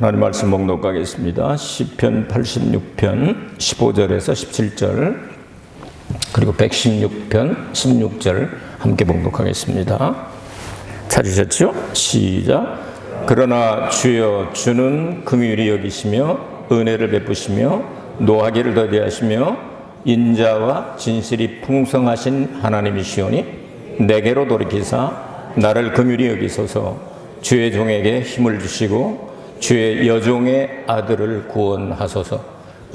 하나님 말씀 목록하겠습니다. 시편 86편 15절에서 17절 그리고 116편 16절 함께 목록하겠습니다. 찾으셨죠? 시작. 그러나 주여, 주는 긍휼히 여기시며 은혜를 베푸시며 노하기를 더디하시며 인자와 진실이 풍성하신 하나님이시오니 내게로 돌이키사 나를 긍휼히 여기소서. 주의 종에게 힘을 주시고 주의 여종의 아들을 구원하소서.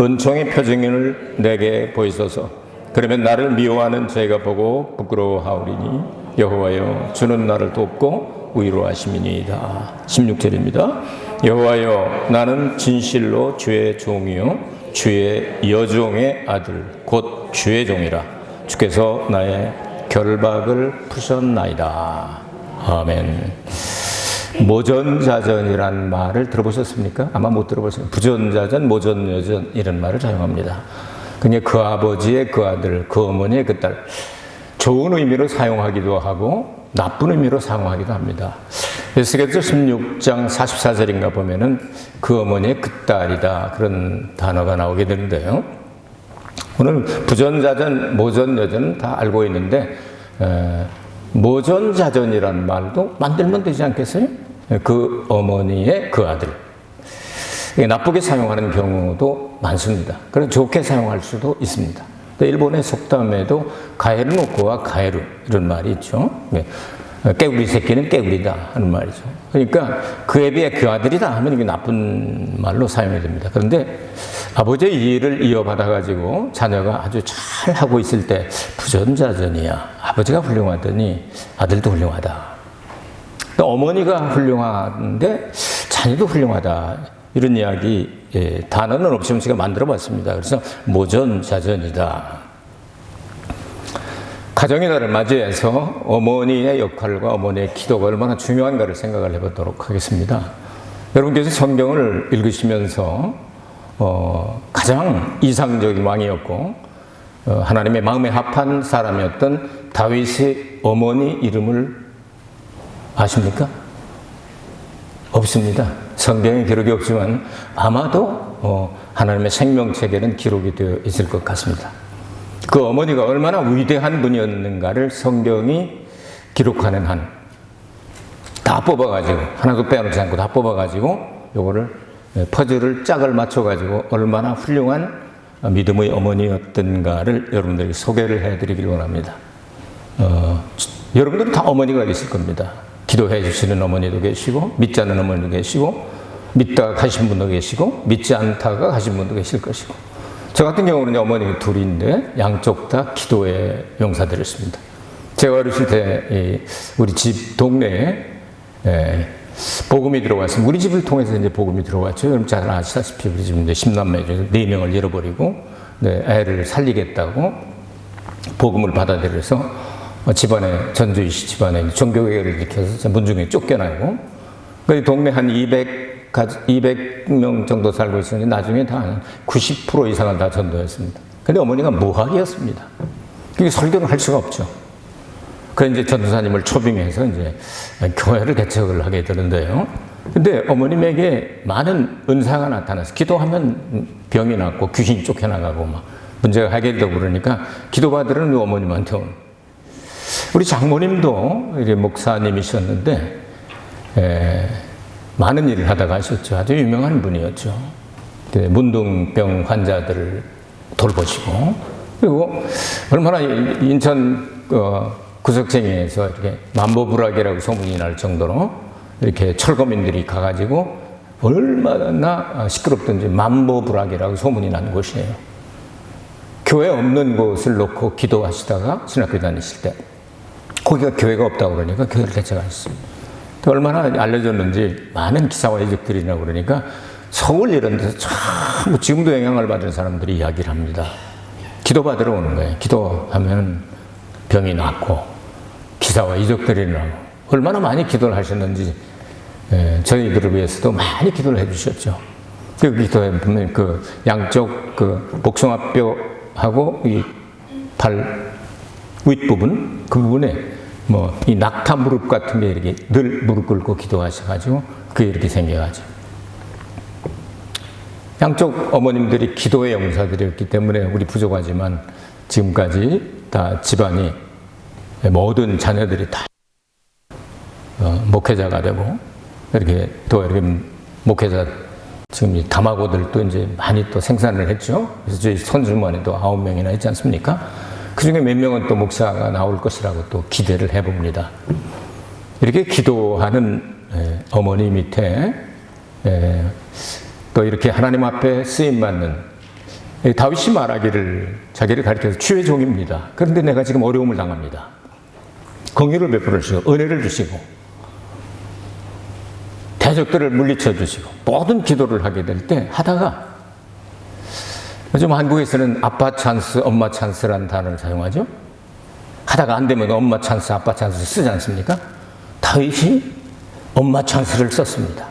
은총의 표징을 내게 보이소서. 그러면 나를 미워하는 저희가 보고 부끄러워하오리니 여호와여, 주는 나를 돕고 위로하심이니이다. 16절입니다. 여호와여, 나는 진실로 주의 종이요 주의 여종의 아들 곧 주의 종이라. 주께서 나의 결박을 푸셨나이다. 아멘. 모전자전이란 말을 들어보셨습니까? 아마 못 들어보셨어요. 부전자전, 모전여전 이런 말을 사용합니다. 그러니까 그 아버지의 그 아들, 그 어머니의 그 딸. 좋은 의미로 사용하기도 하고 나쁜 의미로 사용하기도 합니다. 에스겔서 16장 44절인가 보면은 그 어머니의 그 딸이다, 그런 단어가 나오게 되는데요. 오늘 부전자전, 모전여전은 다 알고 있는데 모전자전이라는 말도 만들면 되지 않겠어요? 그 어머니의 그 아들. 나쁘게 사용하는 경우도 많습니다. 그래서 좋게 사용할 수도 있습니다. 일본의 속담에도 가에르노코와 가에루 이런 말이 있죠. 깨구리 새끼는 깨구리다 하는 말이죠. 그러니까 그에 비해 그 아들이다 하면 이게 나쁜 말로 사용이 됩니다. 그런데 아버지의 일을 이어받아가지고 자녀가 아주 잘 하고 있을 때 부전자전이야. 아버지가 훌륭하더니 아들도 훌륭하다. 또 어머니가 훌륭한데 자녀도 훌륭하다. 이런 이야기, 단어는 없지만 제가 만들어 봤습니다. 그래서 모전자전이다. 가정의 날을 맞이해서 어머니의 역할과 어머니의 기도가 얼마나 중요한가를 생각을 해보도록 하겠습니다. 여러분께서 성경을 읽으시면서 가장 이상적인 왕이었고 하나님의 마음에 합한 사람이었던 다윗의 어머니 이름을 아십니까? 없습니다. 성경에 기록이 없지만 아마도 하나님의 생명책에는 기록이 되어 있을 것 같습니다. 그 어머니가 얼마나 위대한 분이었는가를 성경이 기록하는 한 다 뽑아가지고, 하나도 빼놓지 않고 다 뽑아가지고 요거를 퍼즐을 짝을 맞춰가지고 얼마나 훌륭한 믿음의 어머니였던가를 여러분들에게 소개를 해드리기를 원합니다. 여러분들은 다 어머니가 있을 겁니다. 기도해 주시는 어머니도 계시고 믿지 않는 어머니도 계시고 믿다가 가신 분도 계시고 믿지 않다가 가신 분도 계실 것이고, 저 같은 경우는 어머니가 둘인데 양쪽 다 기도의 용사들이었습니다. 제가 어렸을 때 우리 집 동네에 복음이 들어왔습니다. 우리 집을 통해서 이제 복음이 들어왔죠. 여러분 잘 아시다시피 우리 집은 10남매 중에 4명을 잃어버리고 애를 살리겠다고 복음을 받아들여서 집안에, 전주이시 집안에 종교개혁을 일으켜서 문중에 쫓겨나고, 그 동네 한 200명 정도 살고 있었는데 나중에 다 90% 이상은 다 전도였습니다. 근데 어머니가 무학이었습니다. 그게 설교를 할 수가 없죠. 그래서 이제 전도사님을 초빙해서 이제 교회를 개척을 하게 되는데요. 근데 어머님에게 많은 은사가 나타나서 기도하면 병이 낫고 귀신이 쫓겨나가고 막 문제가 해결되고 그러니까 기도받으려는 어머님한테 오는. 우리 장모님도 이제 목사님이셨는데 많은 일을 하다가 하셨죠. 아주 유명한 분이었죠. 문둥병 환자들을 돌보시고, 그리고 얼마나 인천 구석쟁이에서 이렇게 만보불락이라고 소문이 날 정도로 이렇게 철거민들이 가가지고 얼마나 시끄럽던지 만보불락이라고 소문이 난 곳이에요. 교회 없는 곳을 놓고 기도하시다가 신학교 다니실 때 거기가 교회가 없다고 그러니까 교회를 개척하셨습니다. 얼마나 알려졌는지 많은 기사와 이적들이 나고 그러니까 서울 이런 데서 참 지금도 영향을 받은 사람들이 이야기를 합니다. 기도받으러 오는 거예요. 기도하면 병이 낫고 기사와 이적들이 나고, 얼마나 많이 기도를 하셨는지 저희들을 위해서도 많이 기도를 해주셨죠. 그 기도에 보면 그 양쪽 그 복숭아뼈하고 이 발 윗부분 그 부분에 뭐 이 낙타 무릎 같은 게 이렇게 늘 무릎 꿇고 기도하셔가지고 그게 이렇게 생겨가지고 양쪽 어머님들이 기도의 용사들이었기 때문에 우리 부족하지만 지금까지 다 집안이 모든 자녀들이 다 목회자가 되고 이렇게 또 이렇게 목회자 지금 이 다마고들도 이제 많이 또 생산을 했죠. 그래서 저희 손주만에도 9명이나 있지 않습니까? 그 중에 몇 명은 또 목사가 나올 것이라고 또 기대를 해봅니다. 이렇게 기도하는 어머니 밑에 또 이렇게 하나님 앞에 쓰임받는 다윗이 말하기를 자기를 가리켜서 주의 종입니다. 그런데 내가 지금 어려움을 당합니다. 긍휼을 베풀어 주시고 은혜를 주시고 대적들을 물리쳐 주시고 모든 기도를 하게 될 때 하다가 요즘 한국에서는 아빠 찬스, 엄마 찬스라는 단어를 사용하죠. 하다가 안 되면 엄마 찬스, 아빠 찬스 쓰지 않습니까? 다윗이 엄마 찬스를 썼습니다.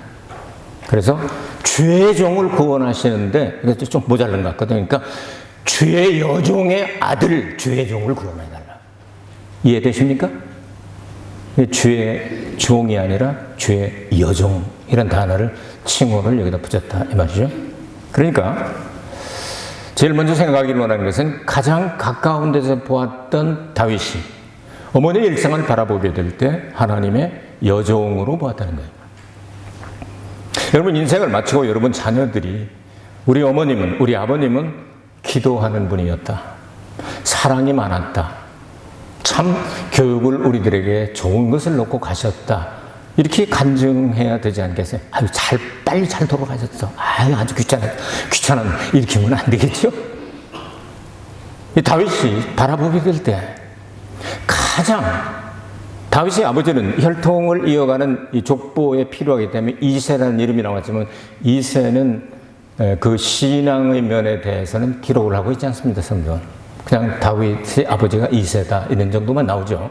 그래서 주의 종을 구원하시는데 이것도 좀 모자른 것 같거든요. 그러니까 주의 여종의 아들 주의 종을 구원해달라. 이해되십니까? 주의 종이 아니라 주의 여종이라는 단어를 칭호를 여기다 붙였다 이 말이죠. 그러니까 제일 먼저 생각하기를 원하는 것은 가장 가까운 데서 보았던 다윗이 어머니의 일상을 바라보게 될 때 하나님의 여종으로 보았다는 거예요. 여러분 인생을 마치고 여러분 자녀들이 우리 어머님은 우리 아버님은 기도하는 분이었다. 사랑이 많았다. 참 교육을 우리들에게 좋은 것을 놓고 가셨다. 이렇게 간증해야 되지 않겠어요? 아유, 빨리 잘 돌아가셨어. 아유, 아주 귀찮은, 이렇게 하면 안 되겠죠? 이 다윗이 바라보게 될 때, 다윗의 아버지는 혈통을 이어가는 이 족보에 필요하기 때문에 이새라는 이름이 나왔지만, 이새는 그 신앙의 면에 대해서는 기록을 하고 있지 않습니다, 성경. 그냥 다윗의 아버지가 이새다, 이런 정도만 나오죠.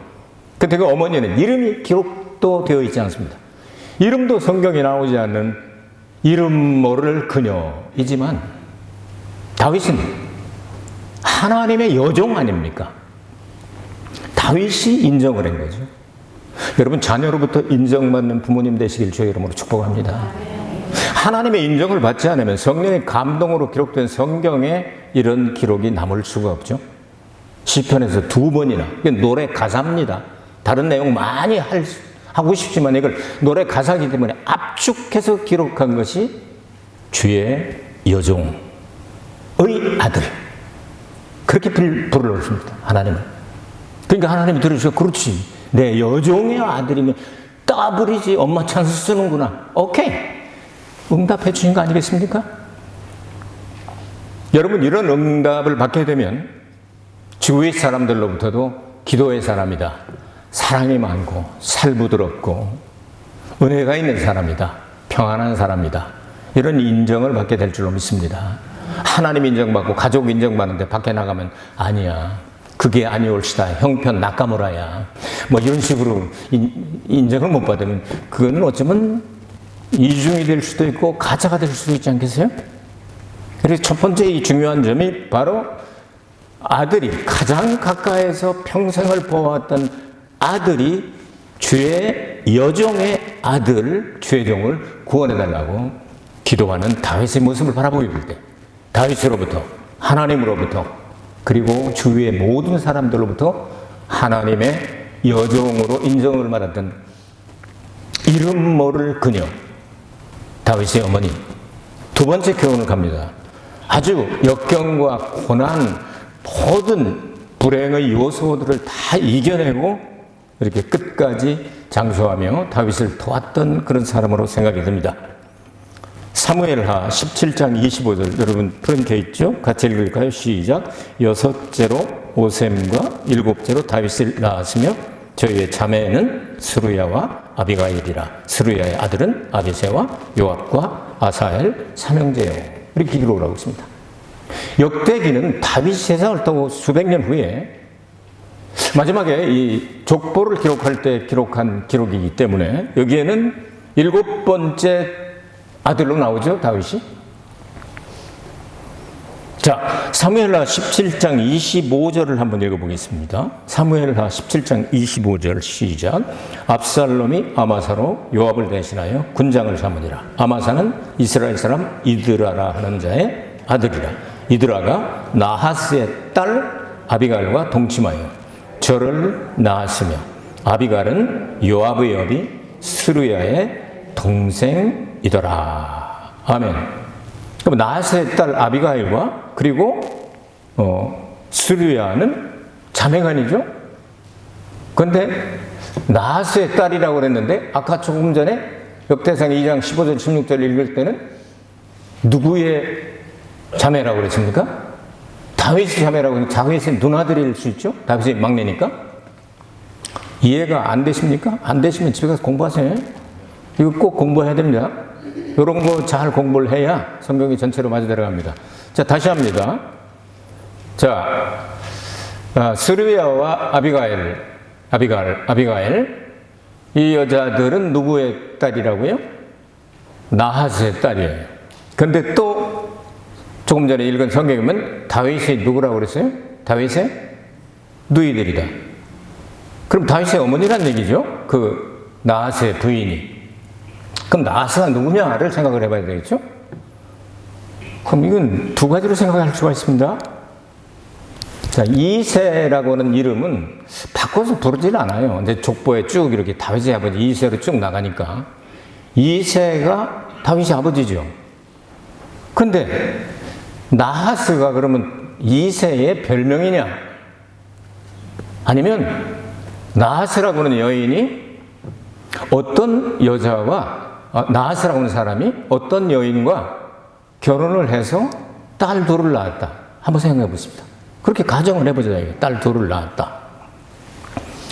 근데 그 어머니는 이름이 기록도 되어 있지 않습니다. 이름도 성경에 나오지 않는 이름 모를 그녀이지만 다윗은 하나님의 여종 아닙니까? 다윗이 인정을 한 거죠. 여러분 자녀로부터 인정받는 부모님 되시길 주의 이름으로 축복합니다. 하나님의 인정을 받지 않으면 성령의 감동으로 기록된 성경에 이런 기록이 남을 수가 없죠. 시편에서 2번이나 노래 가사입니다. 다른 내용 많이 하고 싶지만 이걸 노래 가사이기 때문에 압축해서 기록한 것이 주의 여종의 아들. 그렇게 부르셨습니다. 하나님은. 그러니까 하나님이 들으시고 그렇지. 내 여종의 아들이면 따블이지. 엄마 찬스 쓰는구나. 오케이. 응답해 주신 거 아니겠습니까? 여러분 이런 응답을 받게 되면 주위 사람들로부터도 기도의 사람이다. 사랑이 많고 살부드럽고 은혜가 있는 사람이다. 평안한 사람이다. 이런 인정을 받게 될 줄로 믿습니다. 하나님 인정받고 가족 인정받는데 밖에 나가면 아니야. 그게 아니올시다. 형편 나까무라야. 뭐 이런 식으로 인정을 못 받으면 그거는 어쩌면 이중이 될 수도 있고 가짜가 될 수도 있지 않겠어요? 그래서 첫 번째 이 중요한 점이 바로 아들이 가장 가까이서 평생을 보았던 아들이 주의 여종의 아들 주의 종을 구원해달라고 기도하는 다윗의 모습을 바라보게 될 때 다윗으로부터 하나님으로부터 그리고 주위의 모든 사람들로부터 하나님의 여종으로 인정을 받았던 이름 모를 그녀 다윗의 어머니 두 번째 교훈을 갑니다. 아주 역경과 고난 모든 불행의 요소들을 다 이겨내고 이렇게 끝까지 장수하며 다윗을 도왔던 그런 사람으로 생각이 됩니다. 사무엘하 17장 25절 여러분 프린트에 있죠? 같이 읽을까요? 시작. 여섯째로 오셈과 일곱째로 다윗을 낳았으며 저희의 자매는 스루야와 아비가일이라. 스루야의 아들은 아비새와 요압과 아사엘 삼형제요. 이렇게 기록을 하고 있습니다. 역대기는 다윗이 세상을 떠고 수백 년 후에 마지막에 이 족보를 기록할 때 기록한 기록이기 때문에 여기에는 7번째 아들로 나오죠, 다윗이. 자, 사무엘하 17장 25절을 한번 읽어보겠습니다. 사무엘하 17장 25절 시작. 압살롬이 아마사로 요압을 대신하여 군장을 삼으니라. 아마사는 이스라엘 사람 이드라라 하는 자의 아들이라. 이드라가 나하스의 딸 아비갈과 동침하여 저를 낳았으며 아비갈은 요압의 여비 스루야의 동생이더라. 아멘. 그럼 나하스의 딸 아비가일과 그리고 스루야는 자매간이죠. 그런데 나하스의 딸이라고 그랬는데 아까 조금 전에 역대상 2장 15절 16절 읽을 때는 누구의 자매라고 그랬습니까? 다윗의 자매라고. 다윗의 누나들일 수 있죠. 다윗의 막내니까. 이해가 안 되십니까? 안 되시면 집에 가서 공부하세요. 이거 꼭 공부해야 됩니다. 이런 거 잘 공부를 해야 성경이 전체로 맞아 들어갑니다. 자, 다시 합니다. 자, 스루야와 아비가일, 이 여자들은 누구의 딸이라고요? 나하스의 딸이에요. 근데 또 조금 전에 읽은 성경에 보면 다윗이 누구라고 그랬어요? 다윗의 누이들이다. 그럼 다윗의 어머니란 얘기죠? 그 나하스의 부인이. 그럼 나하스가 누구냐를 생각을 해봐야 되겠죠? 그럼 이건 두 가지로 생각할 수가 있습니다. 자, 이새라고 하는 이름은 바꿔서 부르질 않아요. 근데 족보에 쭉 이렇게 다윗의 아버지 이새로 쭉 나가니까. 이새가 다윗의 아버지죠. 근데 나하스가 그러면 이새의 별명이냐? 아니면 나하스라고 하는 여인이 어떤 여자와 나하스라고 하는 사람이 어떤 여인과 결혼을 해서 딸 둘을 낳았다. 한번 생각해 보십니다. 그렇게 가정을 해보자. 딸 둘을 낳았다.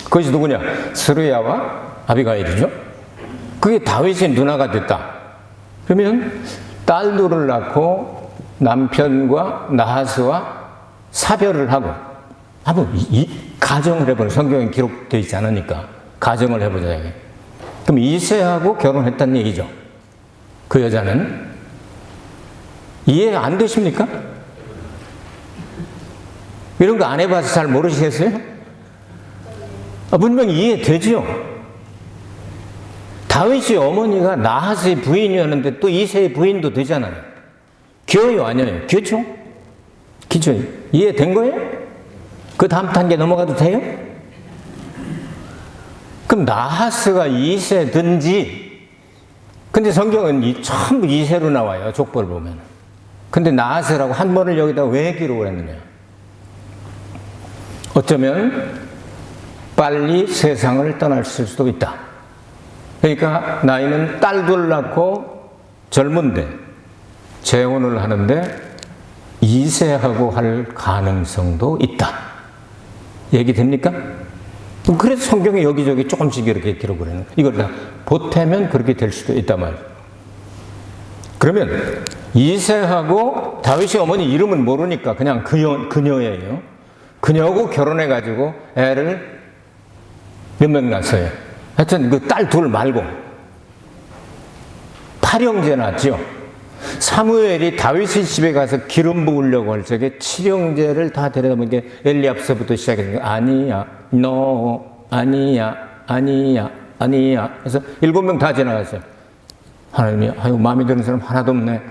그것이 누구냐? 스루야와 아비가일이죠. 그게 다윗의 누나가 됐다. 그러면 딸 둘을 낳고 남편과 나하스와 사별을 하고 한번 이 가정을 해보자. 성경에 기록되어 있지 않으니까 가정을 해보자. 그럼 이새하고 결혼했다는 얘기죠. 그 여자는. 이해 안 되십니까? 이런 거 안 해봐서 잘 모르시겠어요? 분명히 이해되죠? 다윗의 어머니가 나하스의 부인이었는데 또 이새의 부인도 되잖아요. 기어요, 아니에요? 기어죠? 기죠? 이해된 거예요? 그 다음 단계 넘어가도 돼요? 그럼 나하스가 이새든지, 근데 성경은 전부 이새로 나와요, 족보를 보면. 근데 나하스라고 한 번을 여기다 왜 기록을 했느냐? 어쩌면 빨리 세상을 떠날 수도 있다. 그러니까 나이는 딸 둘 낳고 젊은데 재혼을 하는데 이새하고 할 가능성도 있다. 얘기됩니까? 그래서 성경에 여기저기 조금씩 이렇게 기록을 해요. 이걸 다 보태면 그렇게 될 수도 있단 말이에요. 그러면 이새하고 다윗의 어머니 이름은 모르니까 그냥 그녀예요. 그녀하고 결혼해가지고 애를 몇 명 낳았어요. 하여튼 그 딸 둘 말고 8형제 낳았죠. 사무엘이 다윗의 집에 가서 기름 부으려고 할 적에 7형제를 다 데려다 보니까 엘리압서부터 시작해서 아니야, 너, 아니야, 아니야, 아니야. 그래서 7명 다 지나갔어요. 하나님이, 아이고, 마음에 드는 사람 하나도 없네.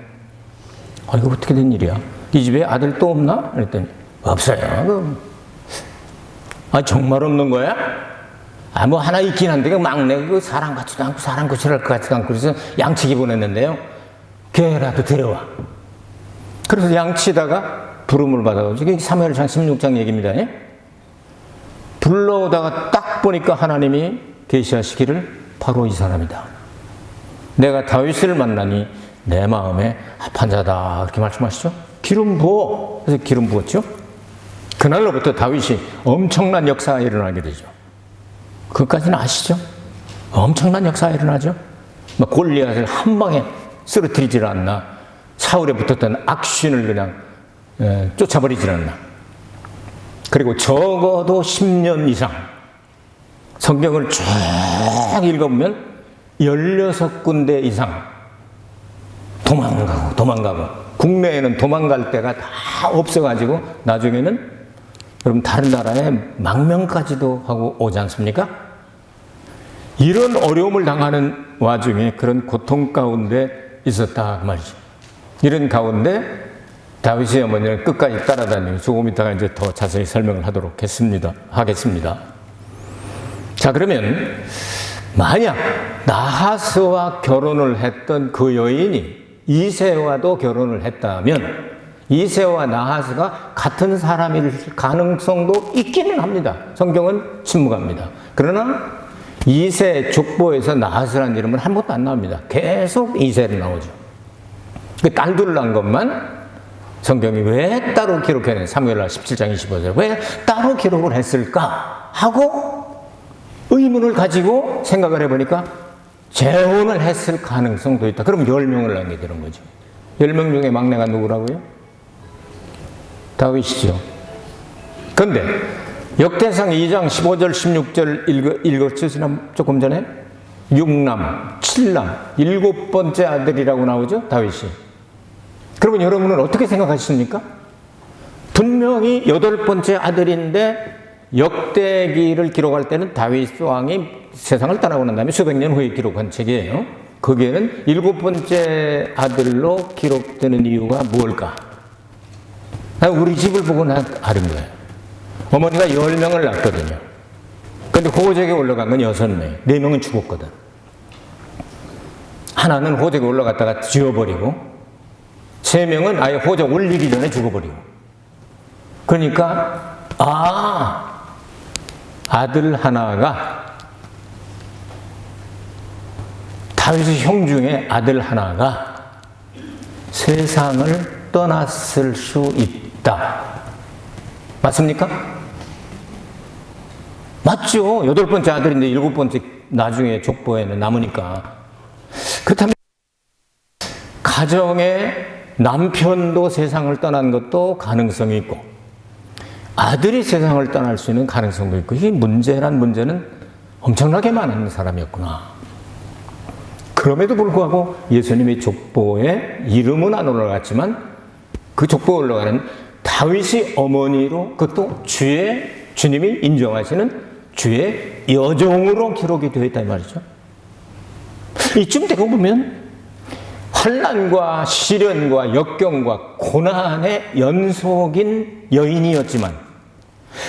아, 이거 어떻게 된 일이야? 이 집에 아들 또 없나? 그랬더니, 없어요. 아, 정말 없는 거야? 아, 뭐 하나 있긴 한데, 그 막내, 그 사람 같지도 않고, 사람 고칠할 것 같지도 않고, 그래서 양치기 보냈는데요. 걔라도 데려와. 그래서 양치다가 부름을 받아가지고, 이게 사무엘상 16장 얘기입니다. 예? 불러오다가 딱 보니까 하나님이 계시하시기를 바로 이 사람이다. 내가 다윗을 만나니 내 마음에 합한 자다. 그렇게 말씀하시죠. 기름 부어. 그래서 기름 부었죠. 그날로부터 다윗이 엄청난 역사가 일어나게 되죠. 그것까지는 아시죠? 엄청난 역사가 일어나죠. 막 골리앗을 한 방에 쓰러뜨리질 않나. 사울에 붙었던 악신을 그냥 쫓아버리질 않나. 그리고 적어도 10년 이상 성경을 쭉 읽어보면 16군데 이상 도망가고 국내에는 도망갈 데가 다 없어가지고 나중에는 여러분 다른 나라에 망명까지도 하고 오지 않습니까? 이런 어려움을 당하는 와중에 그런 고통 가운데 있었다 그 말이죠. 이런 가운데 다윗의 어머니는 끝까지 따라다니고 조금 이따가 이제 더 자세히 설명을 하겠습니다. 자, 그러면 만약 나하스와 결혼을 했던 그 여인이 이새와도 결혼을 했다면 이새와 나하스가 같은 사람일 가능성도 있기는 합니다. 성경은 침묵합니다. 그러나 이새 족보에서 나하스라는 이름은 한 번도 안 나옵니다. 계속 이새로 나오죠. 그 딸들을 낳은 것만 성경이 왜 따로 기록해낸 사무엘하 17장 25절 왜 따로 기록을 했을까 하고 의문을 가지고 생각을 해보니까 재혼을 했을 가능성도 있다. 그럼 10명을 낳게 되는 거죠. 10명 중에 막내가 누구라고요? 다윗이죠. 그런데 역대상 2장 15절 16절 읽었죠? 조금 전에 6남 7남 7번째 아들이라고 나오죠? 다윗이. 그러면 여러분은 어떻게 생각하십니까? 분명히 8번째 아들인데 역대기를 기록할 때는 다윗 왕이 세상을 떠나고 난 다음에 수백 년 후에 기록한 책이에요. 거기에는 7번째 아들로 기록되는 이유가 무엇일까? 우리 집을 보고 난 아는 거예요. 어머니가 10명을 낳았거든요. 근데 호적에 올라간 건 6명, 4명은 죽었거든. 하나는 호적에 올라갔다가 지워버리고 3명은 아예 호적 올리기 전에 죽어버리고. 그러니까 아들 하나가 다윗의 형 중에 아들 하나가 세상을 떠났을 수 있다. 맞습니까? 맞죠. 8번째 아들인데 7번째 나중에 족보에는 남으니까. 그렇다면 가정에 남편도 세상을 떠난 것도 가능성이 있고 아들이 세상을 떠날 수 있는 가능성도 있고 이 문제란 문제는 엄청나게 많은 사람이었구나. 그럼에도 불구하고 예수님의 족보에 이름은 안 올라갔지만 그 족보에 올라가는 다윗의 어머니로 그것도 주님이 인정하시는 주의 여종으로 기록이 되어 있다 이 말이죠. 이쯤 되고 보면 환난과 시련과 역경과 고난의 연속인 여인이었지만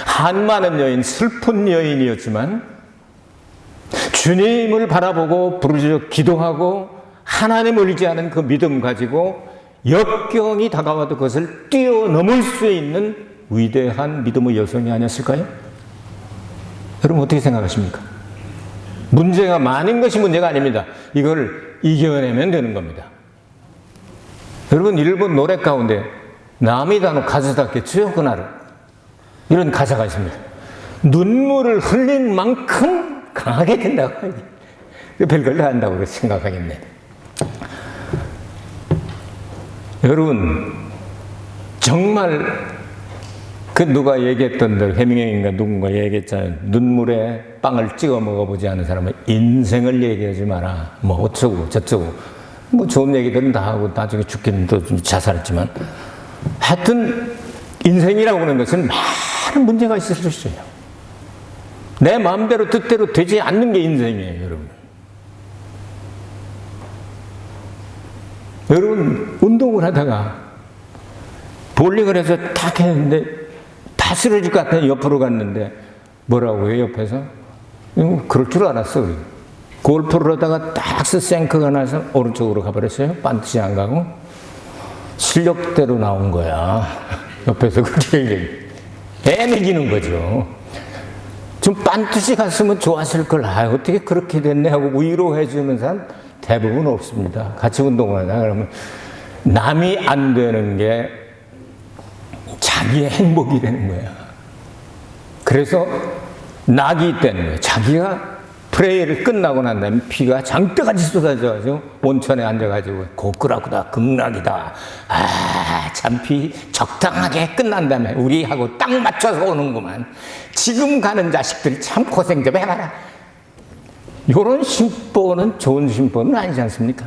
한많은 여인, 슬픈 여인이었지만 주님을 바라보고 부르짖어 기도하고 하나님을 의지하는 그 믿음 가지고 역경이 다가와도 그것을 뛰어넘을 수 있는 위대한 믿음의 여성이 아니었을까요? 여러분 어떻게 생각하십니까? 문제가 많은 것이 문제가 아닙니다. 이걸 이겨내면 되는 겁니다. 여러분 일본 노래 가운데 나미다노 가즈다겠죠? 그날은 이런 가사가 있습니다. 눈물을 흘린 만큼 강하게 된다고 별걸 다 한다고 생각하겠네. 여러분 정말 그 누가 얘기했던 대로 해밍웨이인가 누군가 얘기했잖아요. 눈물에 빵을 찍어 먹어보지 않은 사람은 인생을 얘기하지 마라. 뭐 어쩌고 저쩌고 뭐 좋은 얘기들은 다 하고 나중에 죽기는 또 자살했지만 하여튼 인생이라고 하는 것은 많은 문제가 있을 수 있어요. 내 마음대로 뜻대로 되지 않는 게 인생이에요. 여러분 운동을 하다가 볼링을 해서 탁 했는데 다 쓰러질 것 같아. 옆으로 갔는데 뭐라고 해요 옆에서? 그럴 줄 알았어. 골프를 하다가 딱 생크가 나서 오른쪽으로 가버렸어요. 반드시 안 가고 실력대로 나온 거야. 옆에서 그렇게 애매기는 거죠. 좀 반드시 갔으면 좋았을 걸. 어떻게 그렇게 됐네 하고 위로해 주는 사람 대부분 없습니다. 같이 운동을 하냐 그러면 남이 안 되는 게 자기의 행복이 되는 거야. 그래서 낙이 되는 거야. 자기가 프레이를 끝나고 난 다음에 피가 장대같이 쏟아져가지고 온천에 앉아가지고 고꾸라꾸다 극락이다. 참 피 적당하게 끝난 다음에 우리하고 딱 맞춰서 오는구만. 지금 가는 자식들이 참 고생 좀 해봐라. 이런 심보는 좋은 심보는 아니지 않습니까?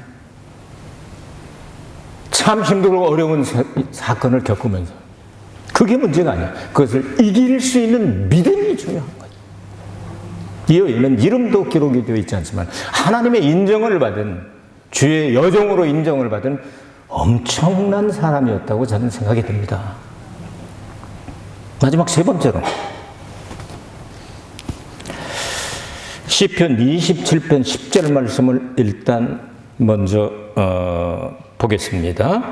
참 힘들고 어려운 사건을 겪으면서 그게 문제가 아니야. 그것을 이길 수 있는 믿음이 중요한 거죠. 이 여인은 이름도 기록이 되어 있지 않지만 하나님의 인정을 받은, 주의 여종으로 인정을 받은 엄청난 사람이었다고 저는 생각이 듭니다. 마지막 세 번째로 시편 27편 10절 말씀을 일단 먼저 보겠습니다.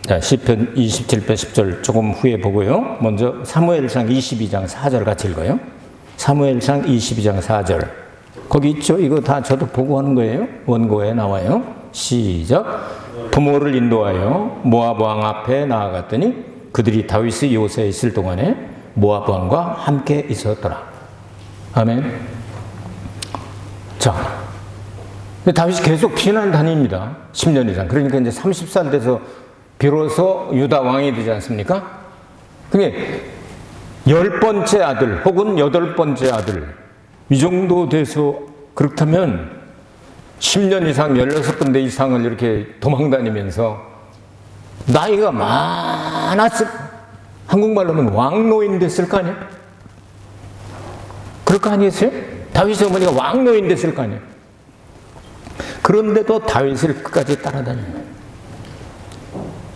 자, 시편 27편 10절 조금 후에 보고요. 먼저 사무엘상 22장 4절 같이 읽어요. 사무엘상 22장 4절. 거기 있죠? 이거 다 저도 보고 하는 거예요. 원고에 나와요. 시작. 부모를 인도하여 모압 왕 앞에 나아갔더니 그들이 다윗의 요새에 있을 동안에 모압 왕과 함께 있었더라. 아멘. 자, 다윗이 계속 피난 다닙니다. 10년 이상. 그러니까 이제 30살 돼서 비로소 유다 왕이 되지 않습니까? 그게 10번째 아들 혹은 8번째 아들 이 정도 돼서, 그렇다면 10년 이상 16군데 이상을 이렇게 도망다니면서 나이가 많았을, 한국말로는 왕노인 됐을 거 아니에요? 그럴 거 아니겠어요? 다윗의 어머니가 왕노인 됐을 거 아니에요? 그런데도 다윗을 끝까지 따라다니는 거예요.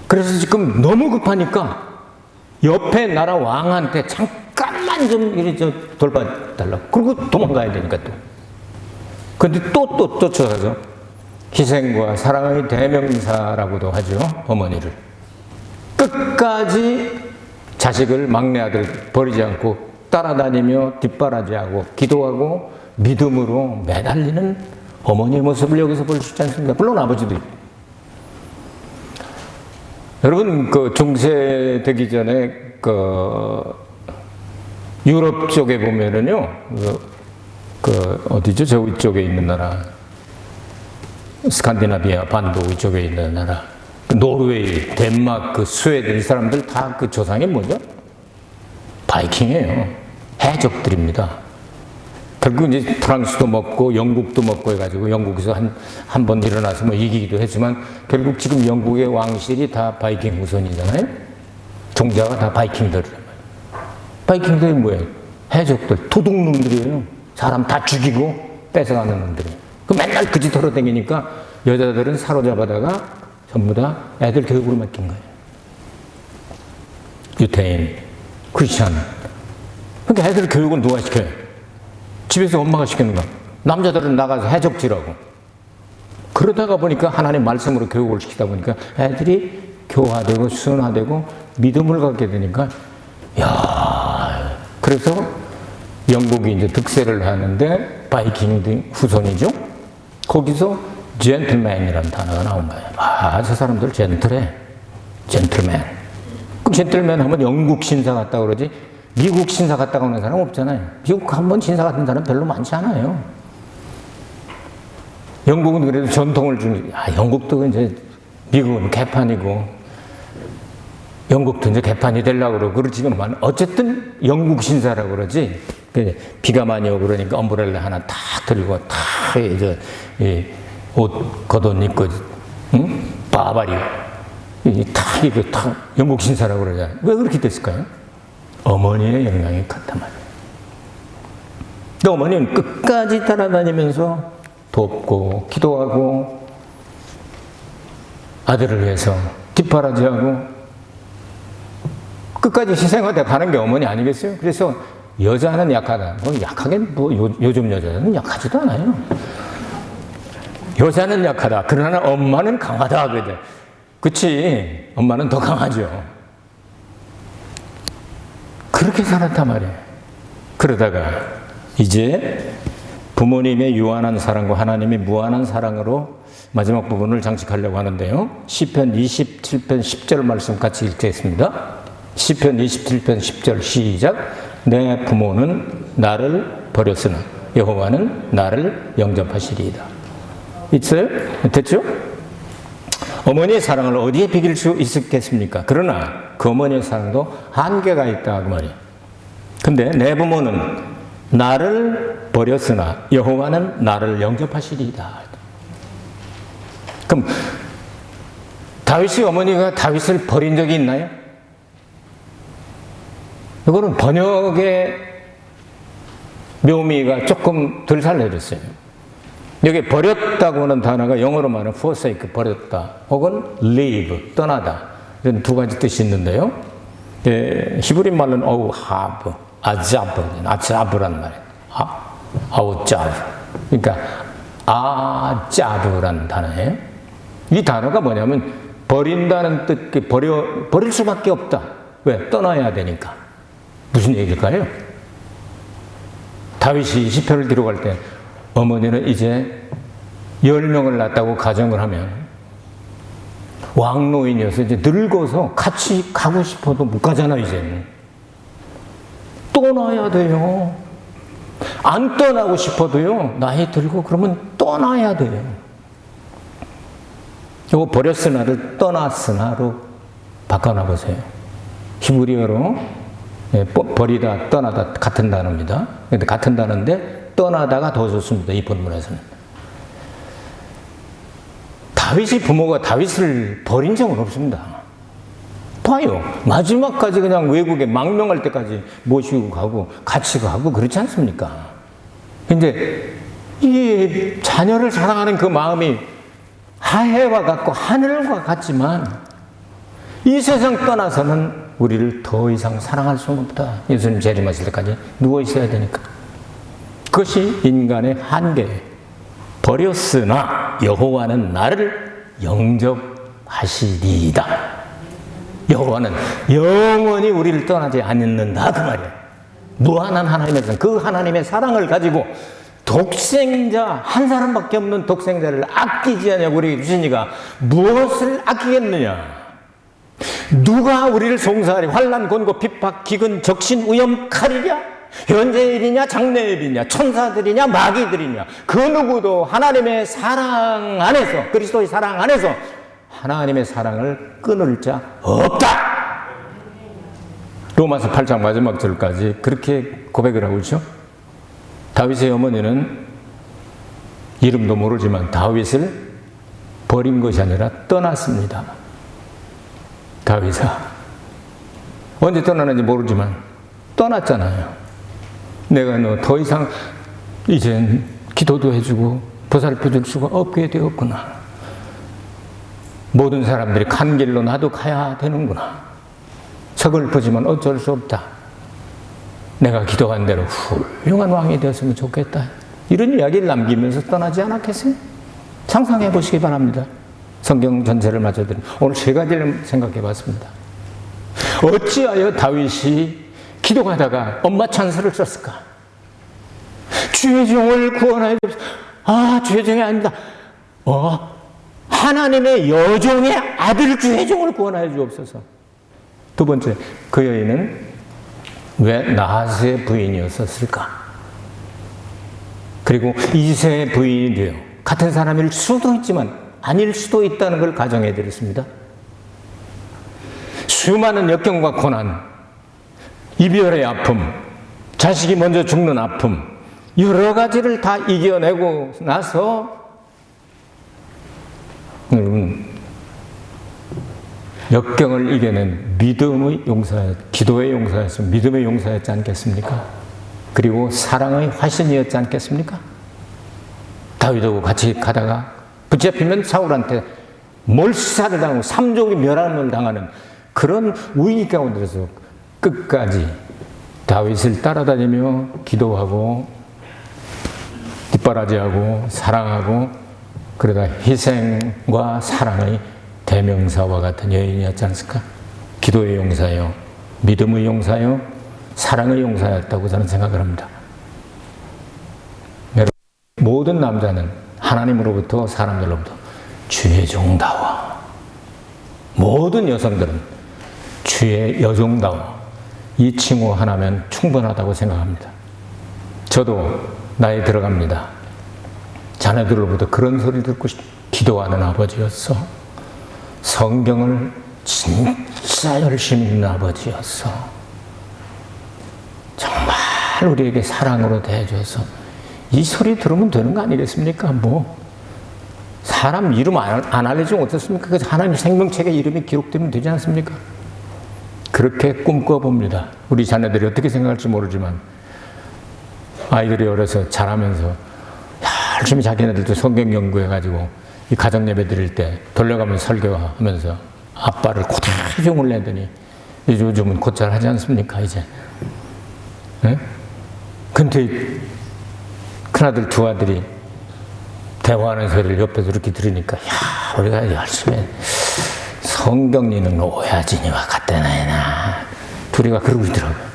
그래서 지금 너무 급하니까 옆에 나라 왕한테 잠깐만 좀 이렇게 돌봐달라고. 그리고 도망가야 되니까 또. 근데 또 쫓아가서 희생과 사랑의 대명사라고도 하죠. 어머니를. 끝까지 자식을, 막내 아들 버리지 않고 따라다니며 뒷바라지하고 기도하고 믿음으로 매달리는 어머니의 모습을 여기서 볼 수 있지 않습니까? 물론 아버지도 있고. 여러분, 그 중세되기 전에 유럽 쪽에 보면은요, 어디죠? 저 위쪽에 있는 나라, 스칸디나비아 반도 위쪽에 있는 나라, 노르웨이, 덴마크, 스웨덴, 이 사람들 다 그 조상이 뭐죠? 바이킹이에요. 해적들입니다. 결국 이제 프랑스도 먹고 영국도 먹고 해가지고 영국에서 한 번 일어나서 뭐 이기기도 했지만 결국 지금 영국의 왕실이 다 바이킹 후손이잖아요. 종자가 다 바이킹들이란 말이에요. 바이킹들이 뭐예요? 해적들, 도둑놈들이에요. 사람 다 죽이고 뺏어가는 놈들이에요. 그 맨날 그 짓 하러 다니니까 여자들은 사로잡아다가 전부 다 애들 교육으로 맡긴 거예요. 유태인, 크리스찬. 그러니까 애들 교육은 누가 시켜요? 집에서 엄마가 시키는 거야. 남자들은 나가서 해적질하고. 그러다가 보니까 하나님 말씀으로 교육을 시키다 보니까 애들이 교화되고 순화되고 믿음을 갖게 되니까, 야, 그래서 영국이 이제 득세를 하는데 바이킹 후손이죠. 거기서 젠틀맨이라는 단어가 나온 거예요. 아, 저 사람들 젠틀해. 젠틀맨. 그 젠틀맨 하면 영국 신사 같다 그러지 미국 신사 갔다가 오는 사람 없잖아요. 미국 한번 신사 같은 사람 별로 많지 않아요. 영국은 그래도 전통을 영국도 이제 미국은 개판이고 영국도 이제 개판이 되려고 그러고 그러지만 어쨌든 영국 신사라고 그러지. 비가 많이 오고 그러니까 엄브렐라 하나 탁 들고 탁 이제 옷 겉옷 입고, 응? 바바리 탁 입고 탁 영국 신사라고 그러잖아요. 왜 그렇게 됐을까요? 어머니의 영향이 컸단 말이에요. 근데 어머니는 끝까지 따라다니면서 돕고 기도하고 아들을 위해서 뒷바라지하고 끝까지 희생하다 가는 게 어머니 아니겠어요? 그래서 여자는 약하다. 요즘 여자는 약하지도 않아요. 여자는 약하다. 그러나 엄마는 강하다. 그치? 엄마는 더 강하죠. 그렇게 살았단 말이에요. 그러다가 이제 부모님의 유한한 사랑과 하나님의 무한한 사랑으로 마지막 부분을 장식하려고 하는데요. 시편 27편 10절 말씀 같이 읽겠습니다. 시편 27편 10절 시작. 내 부모는 나를 버렸으나 여호와는 나를 영접하시리이다. 있어요? 됐죠? 어머니의 사랑을 어디에 비길 수 있겠습니까? 그러나 그 어머니의 사랑도 한계가 있다 그 말이에요. 근데 내 부모는 나를 버렸으나 여호와는 나를 영접하시리이다. 그럼 다윗이 어머니가 다윗을 버린 적이 있나요? 이거는 번역의 묘미가 조금 덜 살려졌어요. 여기 버렸다고 하는 단어가 영어로 말하면 forsake, 버렸다, 혹은 leave, 떠나다, 이런 두 가지 뜻이 있는데요. 히브리 말로는 have, 아자브란 말이에요. 아우자브. 그러니까 아자브라는 단어예요. 이 단어가 뭐냐면 버린다는 뜻, 버릴 수밖에 없다. 왜? 떠나야 되니까. 무슨 얘기일까요? 다윗이 시편을 기록할 때 어머니는 이제 10명을 낳았다고 가정을 하면 왕노인이어서 이제 늙어서 같이 가고 싶어도 못 가잖아, 이제는. 떠나야 돼요. 안 떠나고 싶어도요, 나이 들고 그러면 떠나야 돼요. 이거 버렸으나를 떠났으나로 바꿔놔보세요. 히브리어로 버리다, 떠나다 같은 단어입니다. 근데 같은 단어인데 떠나다가 더 좋습니다. 이 본문에서는. 다윗이 부모가 다윗을 버린 적은 없습니다. 봐요. 마지막까지 그냥 외국에 망명할 때까지 모시고 가고 같이 가고 그렇지 않습니까? 근데 이 자녀를 사랑하는 그 마음이 하해와 같고 하늘과 같지만 이 세상 떠나서는 우리를 더 이상 사랑할 수는 없다. 예수님 재림하실 때까지 누워 있어야 되니까. 그것이 인간의 한계예요. 버렸으나 여호와는 나를 영접하시리이다. 여호와는 영원히 우리를 떠나지 않는다, 그 말이에요. 무한한 하나님의 사랑, 그 하나님의 사랑을 가지고 독생자, 한 사람밖에 없는 독생자를 아끼지 않냐고 우리에게 주신 이가 무엇을 아끼겠느냐? 누가 우리를 송사하리? 환난, 곤고, 핍박, 기근, 적신, 위험, 칼이랴? 현재일이냐, 장래일이냐, 천사들이냐, 마귀들이냐, 그 누구도 하나님의 사랑 안에서, 그리스도의 사랑 안에서 하나님의 사랑을 끊을 자 없다. 로마서 8장 마지막 절까지 그렇게 고백을 하고 있죠. 다윗의 어머니는 이름도 모르지만 다윗을 버린 것이 아니라 떠났습니다. 다윗아, 언제 떠나는지 모르지만 떠났잖아요. 내가 너 더 이상 이젠 기도도 해주고 보살펴 줄 수가 없게 되었구나. 모든 사람들이 간 길로 나도 가야 되는구나. 서글프지만 어쩔 수 없다. 내가 기도한 대로 훌륭한 왕이 되었으면 좋겠다. 이런 이야기를 남기면서 떠나지 않았겠어요? 상상해 보시기 바랍니다. 성경 전체를 맞춰드리면 오늘 세 가지를 생각해 봤습니다. 어찌하여 다윗이 기도하다가 엄마 찬스를 썼을까? 주의 종을 구원하여 주옵소서. 아, 주의 종이 아닙니다. 하나님의 여종의 아들 주의 종을 구원하여 주옵소서. 두 번째, 그 여인은 왜 나하스의 부인이었을까? 그리고 이새의 부인이 돼요. 같은 사람일 수도 있지만 아닐 수도 있다는 걸 가정해 드렸습니다. 수많은 역경과 고난, 이별의 아픔, 자식이 먼저 죽는 아픔, 여러 가지를 다 이겨내고 나서 여러분, 역경을 이겨낸 믿음의 용사였, 기도의 용사였어, 믿음의 용사였지 않겠습니까? 그리고 사랑의 화신이었지 않겠습니까? 다윗하고 같이 가다가 붙잡히면 사울한테 몰살을 당하고 삼족이 멸함을 당하는 그런 위기 가운데서 끝까지 다윗을 따라다니며 기도하고 뒷바라지하고 사랑하고 그러다 희생과 사랑의 대명사와 같은 여인이었지 않습니까? 기도의 용사요, 믿음의 용사요, 사랑의 용사였다고 저는 생각을 합니다. 여러분, 모든 남자는 하나님으로부터 사람들로부터 주의 종다워, 모든 여성들은 주의 여종다워, 이 칭호 하나면 충분하다고 생각합니다. 저도 나이 들어갑니다. 자녀들로부터 그런 소리 듣고 기도하는 아버지였어. 성경을 진짜 열심히 읽는 아버지였어. 정말 우리에게 사랑으로 대해줘서 이 소리 들으면 되는 거 아니겠습니까? 사람 이름 안 알려주면 어떻습니까? 그 하나님 생명책에 이름이 기록되면 되지 않습니까? 그렇게 꿈꿔봅니다. 우리 자녀들이 어떻게 생각할지 모르지만 아이들이 어려서 자라면서 열심히 자기네들도 성경 연구해가지고 이 가정 예배 드릴 때 돌려가면서 설교하면서 아빠를 고대로 욕을 내더니 요즘은 곧잘 하지 않습니까? 이제. 네? 근데 큰아들 두 아들이 대화하는 소리를 옆에서 이렇게 들으니까 야 우리가 열심히 성경리는 오야진이와 같다나이나 둘이가 그러고 있더라고요.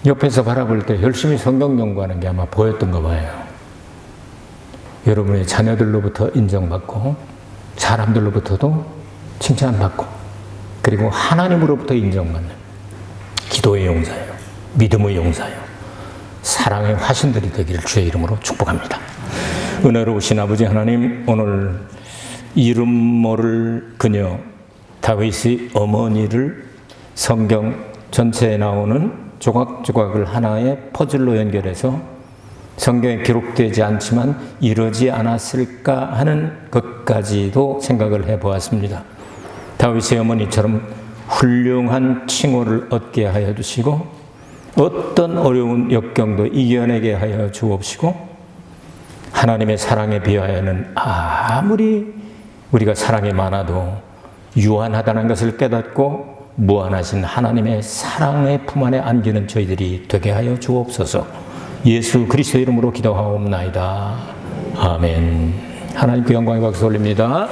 옆에서 바라볼 때 열심히 성경 연구하는 게 아마 보였던가 봐요. 여러분의 자녀들로부터 인정받고 사람들로부터도 칭찬받고 그리고 하나님으로부터 인정받는 기도의 용사요, 믿음의 용사요, 사랑의 화신들이 되기를 주의 이름으로 축복합니다. 은혜로우신 아버지 하나님, 오늘 이름 모를 그녀 다윗의 어머니를 성경 전체에 나오는 조각조각을 하나의 퍼즐로 연결해서 성경에 기록되지 않지만 이러지 않았을까 하는 것까지도 생각을 해보았습니다. 다윗의 어머니처럼 훌륭한 칭호를 얻게 하여 주시고 어떤 어려운 역경도 이겨내게 하여 주옵시고 하나님의 사랑에 비하여는 아무리 우리가 사랑이 많아도 유한하다는 것을 깨닫고 무한하신 하나님의 사랑의 품 안에 안기는 저희들이 되게 하여 주옵소서. 예수 그리스도 이름으로 기도하옵나이다. 아멘. 하나님께 영광의 박수 올립니다.